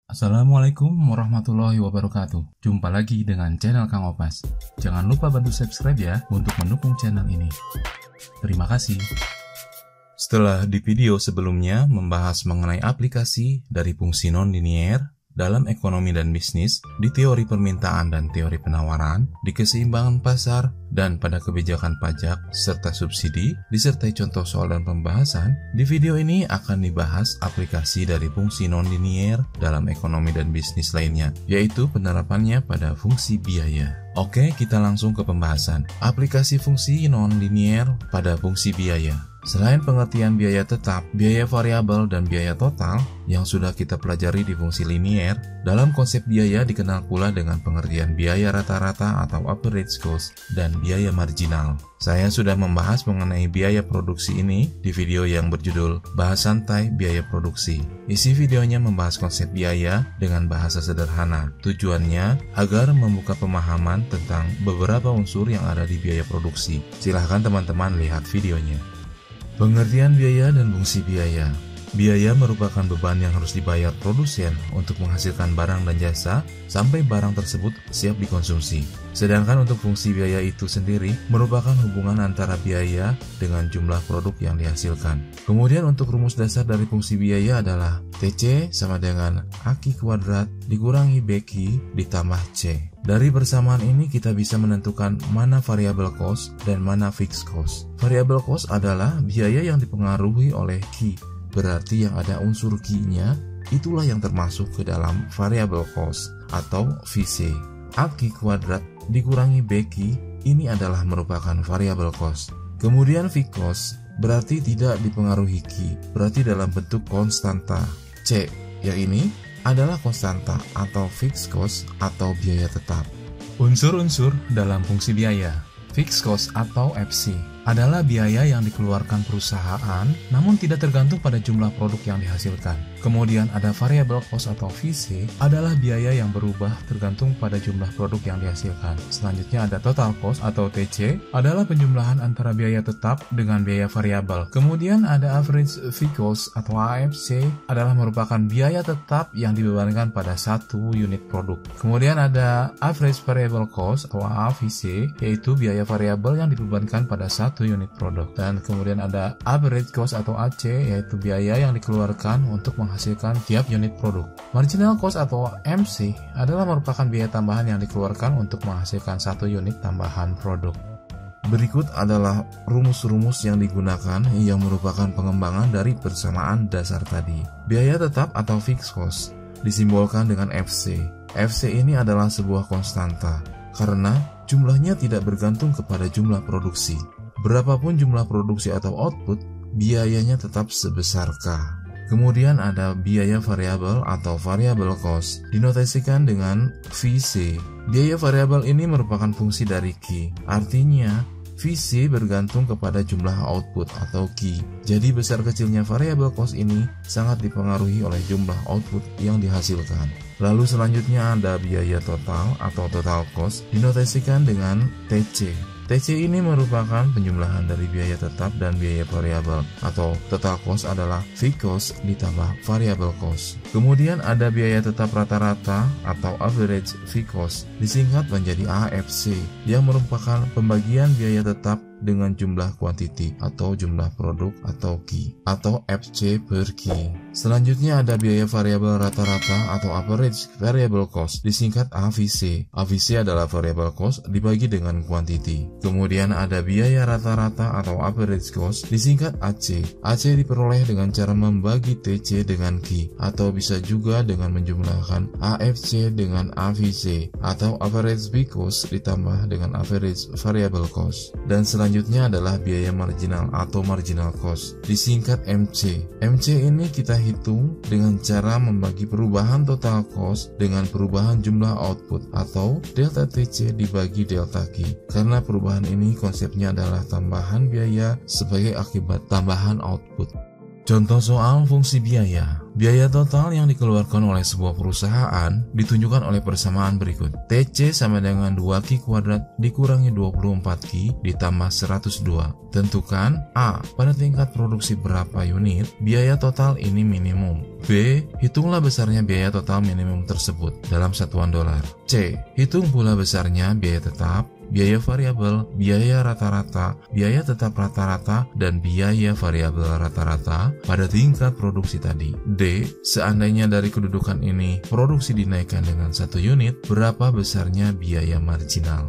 Assalamualaikum warahmatullahi wabarakatuh. Jumpa lagi dengan channel Kang Opas. Jangan lupa bantu subscribe ya untuk mendukung channel ini. Terima kasih. Setelah di video sebelumnya membahas mengenai aplikasi dari fungsi non-linier dalam ekonomi dan bisnis, di teori permintaan dan teori penawaran, di keseimbangan pasar, dan pada kebijakan pajak, serta subsidi, disertai contoh soal dan pembahasan, di video ini akan dibahas aplikasi dari fungsi non-linier dalam ekonomi dan bisnis lainnya, yaitu penerapannya pada fungsi biaya. Oke, kita langsung ke pembahasan. Aplikasi fungsi non-linier pada fungsi biaya. Selain pengertian biaya tetap, biaya variabel, dan biaya total yang sudah kita pelajari di fungsi linier, dalam konsep biaya dikenal pula dengan pengertian biaya rata-rata atau average cost dan biaya marginal. Saya sudah membahas mengenai biaya produksi ini di video yang berjudul Bahas Santai Biaya Produksi. Isi videonya membahas konsep biaya dengan bahasa sederhana. Tujuannya agar membuka pemahaman tentang beberapa unsur yang ada di biaya produksi. Silahkan teman-teman lihat videonya. Pengertian biaya dan fungsi biaya. Biaya merupakan beban yang harus dibayar produsen untuk menghasilkan barang dan jasa sampai barang tersebut siap dikonsumsi. Sedangkan untuk fungsi biaya itu sendiri merupakan hubungan antara biaya dengan jumlah produk yang dihasilkan. Kemudian untuk rumus dasar dari fungsi biaya adalah TC sama dengan AQ kuadrat dikurangi BQ ditambah C. Dari persamaan ini kita bisa menentukan mana variable cost dan mana fixed cost. Variable cost adalah biaya yang dipengaruhi oleh Q. Berarti yang ada unsur Q-nya itulah yang termasuk ke dalam variable cost atau VC. AQ kuadrat dikurangi BQ ini adalah merupakan variable cost. Kemudian fixed cost berarti tidak dipengaruhi Q, berarti dalam bentuk konstanta. C yang ini adalah konstanta atau fixed cost atau biaya tetap. Unsur-unsur dalam fungsi biaya. Fixed cost atau FC adalah biaya yang dikeluarkan perusahaan namun tidak tergantung pada jumlah produk yang dihasilkan. Kemudian ada variable cost atau VC adalah biaya yang berubah tergantung pada jumlah produk yang dihasilkan. Selanjutnya ada total cost atau TC adalah penjumlahan antara biaya tetap dengan biaya variabel. Kemudian ada average fixed cost atau AFC adalah merupakan biaya tetap yang dibebankan pada satu unit produk. Kemudian ada average variable cost atau AVC yaitu biaya variabel yang dibebankan pada satu unit produk. Dan kemudian ada average cost atau AC yaitu biaya yang dikeluarkan untuk menghasilkan tiap unit produk. Marginal cost atau MC adalah merupakan biaya tambahan yang dikeluarkan untuk menghasilkan satu unit tambahan produk. Berikut adalah rumus-rumus yang digunakan yang merupakan pengembangan dari persamaan dasar tadi. Biaya tetap atau fixed cost disimbolkan dengan FC. FC ini adalah sebuah konstanta karena jumlahnya tidak bergantung kepada jumlah produksi. Berapapun jumlah produksi atau output, biayanya tetap sebesar K. Kemudian ada biaya variabel atau variable cost, dinotasikan dengan VC. Biaya variabel ini merupakan fungsi dari Q. Artinya, VC bergantung kepada jumlah output atau Q. Jadi besar kecilnya variable cost ini sangat dipengaruhi oleh jumlah output yang dihasilkan. Lalu selanjutnya ada biaya total atau total cost, dinotasikan dengan TC. TC ini merupakan penjumlahan dari biaya tetap dan biaya variabel atau total cost adalah fixed cost ditambah variable cost. Kemudian ada biaya tetap rata-rata atau average fixed cost disingkat menjadi AFC yang merupakan pembagian biaya tetap dengan jumlah quantity atau jumlah produk atau Q atau FC per Q. Selanjutnya ada biaya variabel rata-rata atau average variable cost disingkat AVC. AVC adalah variable cost dibagi dengan quantity. Kemudian ada biaya rata-rata atau average cost disingkat AC. AC diperoleh dengan cara membagi TC dengan Q atau bisa juga dengan menjumlahkan AFC dengan AVC atau average fixed cost ditambah dengan average variable cost. Dan selanjutnya adalah biaya marginal atau marginal cost disingkat MC. MC ini kita hitung dengan cara membagi perubahan total cost dengan perubahan jumlah output atau delta TC dibagi delta Q. Karena perubahan ini konsepnya adalah tambahan biaya sebagai akibat tambahan output. Contoh soal fungsi biaya. Biaya total yang dikeluarkan oleh sebuah perusahaan ditunjukkan oleh persamaan berikut. TC sama dengan 2Q kuadrat dikurangi 24Q ditambah 102. Tentukan A. Pada tingkat produksi berapa unit biaya total ini minimum. B. Hitunglah besarnya biaya total minimum tersebut dalam satuan dolar. C. Hitung pula besarnya biaya tetap, biaya variabel, biaya rata-rata, biaya tetap rata-rata, dan biaya variabel rata-rata pada tingkat produksi tadi. D. Seandainya dari kedudukan ini produksi dinaikkan dengan 1 unit, berapa besarnya biaya marginal?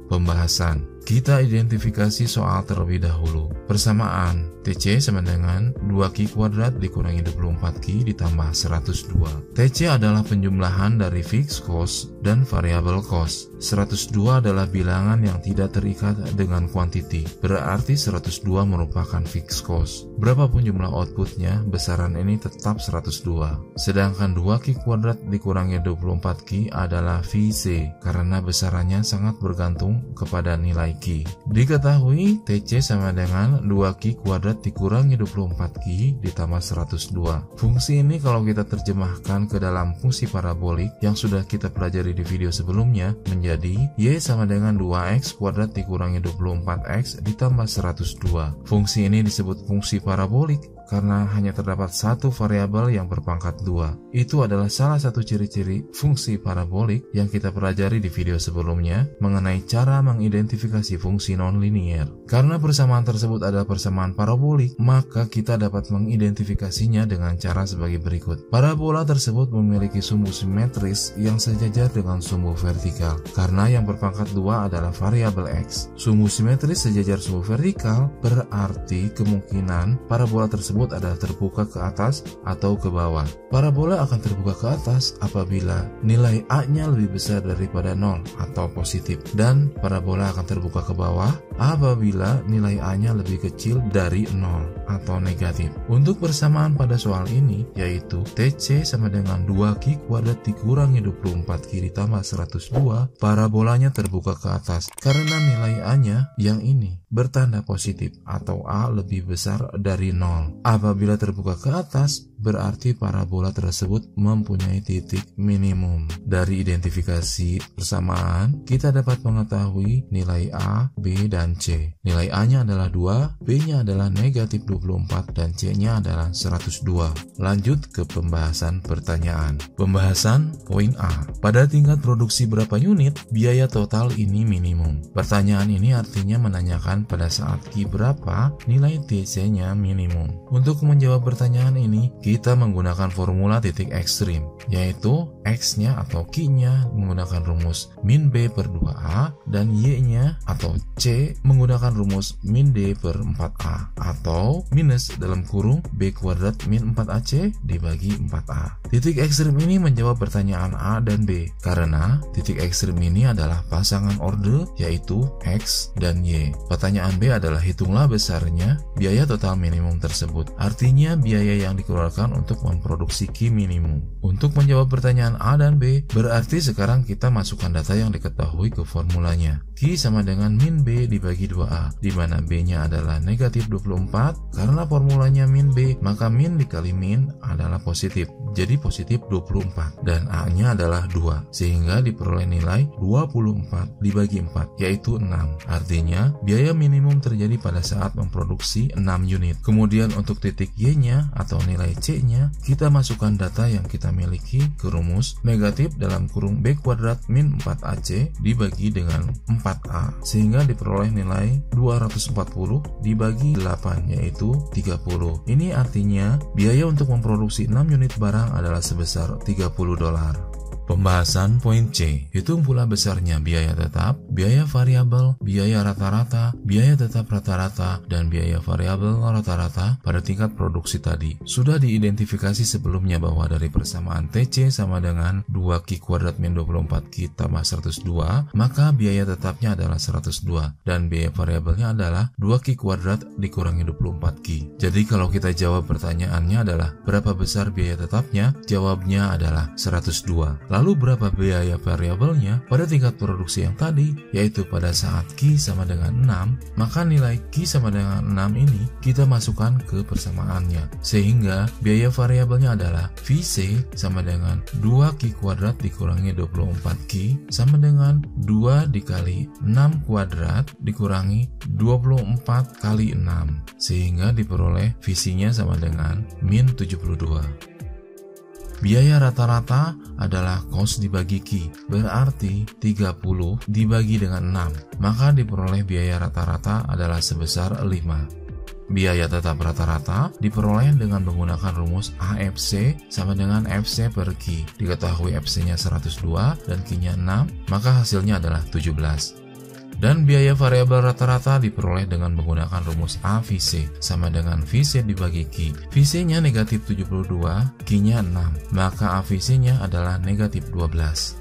Pembahasan. Kita identifikasi soal terlebih dahulu. Persamaan TC sama dengan 2Q kuadrat dikurangi 24Q ditambah 102. TC adalah penjumlahan dari fixed cost dan variable cost. 102 adalah bilangan yang tidak terikat dengan quantity, berarti 102 merupakan fixed cost. Berapapun jumlah outputnya, besaran ini tetap 102. Sedangkan 2Q kuadrat dikurangi 24Q adalah VC, karena besarannya sangat bergantung kepada nilai Q. Diketahui TC sama dengan 2Q kuadrat dikurangi 24Q ditambah 102. Fungsi ini kalau kita terjemahkan ke dalam fungsi parabolik yang sudah kita pelajari di video sebelumnya menjadi Y sama dengan 2X kuadrat dikurangi 24X ditambah 102. Fungsi ini disebut fungsi parabolik karena hanya terdapat satu variabel yang berpangkat 2. Itu adalah salah satu ciri-ciri fungsi parabolik yang kita pelajari di video sebelumnya mengenai cara mengidentifikasi fungsi nonlinier. Karena persamaan tersebut adalah persamaan parabolik, maka kita dapat mengidentifikasinya dengan cara sebagai berikut. Parabola tersebut memiliki sumbu simetris yang sejajar dengan sumbu vertikal. Karena yang berpangkat 2 adalah variabel X. Sumbu simetris sejajar sumbu vertikal berarti kemungkinan parabola tersebut adalah terbuka ke atas atau ke bawah. Parabola akan terbuka ke atas apabila nilai A-nya lebih besar daripada 0 atau positif, dan parabola akan terbuka ke bawah apabila nilai A-nya lebih kecil dari 0 atau negatif. Untuk persamaan pada soal ini yaitu TC sama dengan 2Q kuadrat dikurangi 24Q ditambah 102, parabolanya terbuka ke atas karena nilai A-nya yang ini bertanda positif atau A lebih besar dari 0. Apabila terbuka ke atas, berarti parabola tersebut mempunyai titik minimum. Dari identifikasi persamaan, kita dapat mengetahui nilai A, B, dan C. Nilai A-nya adalah 2, B-nya adalah negatif 24, dan C-nya adalah 102. Lanjut ke pembahasan pertanyaan. Pembahasan poin A. Pada tingkat produksi berapa unit, biaya total ini minimum. Pertanyaan ini artinya menanyakan pada saat Q berapa nilai TC-nya minimum. Untuk menjawab pertanyaan ini, kita menggunakan formula titik ekstrim, yaitu X-nya atau Q-nya menggunakan rumus min B per 2A dan Y-nya atau C menggunakan rumus min D per 4A atau minus dalam kurung B kuadrat min 4AC dibagi 4A. Titik ekstrim ini menjawab pertanyaan A dan B karena titik ekstrim ini adalah pasangan orde yaitu X dan Y. Pertanyaan B adalah hitunglah besarnya biaya total minimum tersebut. Artinya biaya yang dikeluarkan untuk memproduksi Q minimum. Untuk menjawab pertanyaan A dan B, berarti sekarang kita masukkan data yang diketahui ke formulanya. Q sama dengan min B dibagi 2A, di mana B-nya adalah negatif 24. Karena formulanya min B, maka min dikali min adalah positif. Jadi positif 24. Dan A-nya adalah 2, sehingga diperoleh nilai 24 dibagi 4, yaitu 6. Artinya, biaya minimum terjadi pada saat memproduksi 6 unit. Kemudian untuk titik Y-nya atau nilai C-nya, kita masukkan data yang kita miliki ke rumus negatif dalam kurung B kuadrat min 4AC dibagi dengan 4A, sehingga diperoleh nilai 240 dibagi 8, yaitu 30. Ini artinya biaya untuk memproduksi 6 unit barang adalah sebesar $30. Pembahasan poin C. Hitung pula besarnya biaya tetap, biaya variabel, biaya rata-rata, biaya tetap rata-rata, dan biaya variabel rata-rata pada tingkat produksi tadi. Sudah diidentifikasi sebelumnya bahwa dari persamaan TC sama dengan 2Q kuadrat min 24Q tambah 102, maka biaya tetapnya adalah 102, dan biaya variabelnya adalah 2Q kuadrat dikurangi 24Q. Jadi kalau kita jawab pertanyaannya adalah berapa besar biaya tetapnya, jawabnya adalah 102. Lalu berapa biaya variabelnya pada tingkat produksi yang tadi, yaitu pada saat Q sama dengan 6, maka nilai Q sama dengan 6 ini kita masukkan ke persamaannya. Sehingga biaya variabelnya adalah VC sama dengan 2Q kuadrat dikurangi 24Q sama dengan 2 dikali 6 kuadrat dikurangi 24 kali 6. Sehingga diperoleh VC-nya sama dengan min 72. Biaya rata-rata adalah cost dibagi Q, berarti 30 dibagi dengan 6, maka diperoleh biaya rata-rata adalah sebesar 5. Biaya tetap rata-rata diperoleh dengan menggunakan rumus AFC sama dengan FC per Q. Diketahui FC-nya 102 dan Q-nya 6, maka hasilnya adalah 17. Dan biaya variabel rata-rata diperoleh dengan menggunakan rumus AVC sama dengan VC dibagi Q. VC-nya negatif 72, Q-nya 6, maka AVC-nya adalah negatif 12.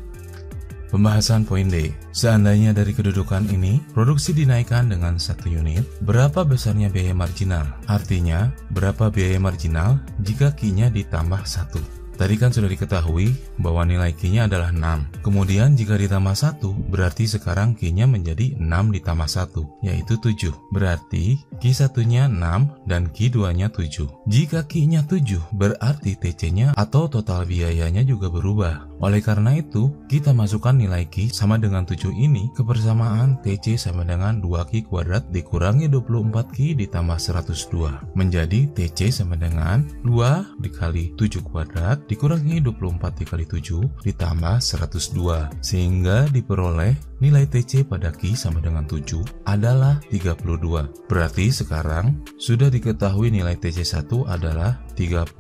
Pembahasan poin D. Seandainya dari kedudukan ini, produksi dinaikkan dengan 1 unit, berapa besarnya biaya marginal? Artinya, berapa biaya marginal jika Q-nya ditambah 1? Tadi kan sudah diketahui bahwa nilai Q-nya adalah 6. Kemudian jika ditambah 1, berarti sekarang Q-nya menjadi 6 ditambah 1, yaitu 7. Berarti Q1-nya 6 dan Q2-nya 7. Jika Q-nya 7, berarti TC-nya atau total biayanya juga berubah. Oleh karena itu, kita masukkan nilai Q sama dengan 7 ini ke persamaan TC sama dengan 2Q kuadrat dikurangi 24Q ditambah 102. Menjadi TC sama dengan 2 dikali 7 kuadrat dikurangi 24 dikali 7 ditambah 102. Sehingga diperoleh nilai TC pada Q sama dengan 7 adalah 32. Berarti sekarang sudah diketahui nilai TC1 adalah 30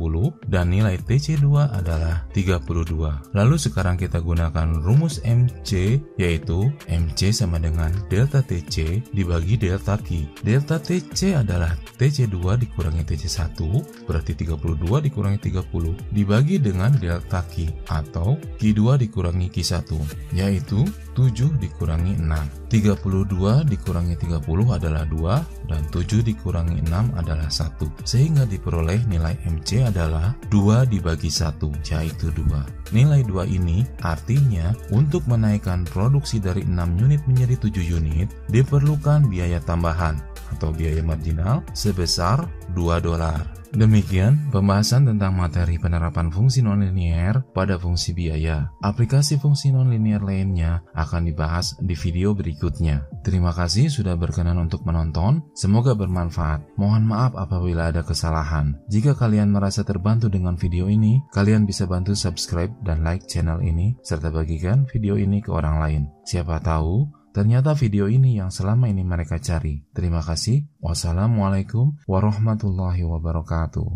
dan nilai TC2 adalah 32. Lalu sekarang kita gunakan rumus MC, yaitu MC sama dengan delta TC dibagi delta Q. Delta TC adalah TC2 dikurangi TC1, berarti 32 dikurangi 30 dibagi dengan delta Q atau Q2 dikurangi Q1, yaitu 7 dikurangi 6. 32 dikurangi 30 adalah 2 dan 7 dikurangi 6 adalah 1. Sehingga diperoleh nilai MC adalah 2 dibagi 1, yaitu 2. Nilai 2 ini artinya untuk menaikkan produksi dari 6 unit menjadi 7 unit diperlukan biaya tambahan atau biaya marginal sebesar $2. Demikian pembahasan tentang materi penerapan fungsi nonlinier pada fungsi biaya. Aplikasi fungsi nonlinier lainnya akan dibahas di video berikutnya. Terima kasih sudah berkenan untuk menonton. Semoga bermanfaat. Mohon maaf apabila ada kesalahan. Jika kalian merasa terbantu dengan video ini, kalian bisa bantu subscribe dan like channel ini, serta bagikan video ini ke orang lain. Siapa tahu ternyata video ini yang selama ini mereka cari. Terima kasih. Wassalamualaikum warahmatullahi wabarakatuh.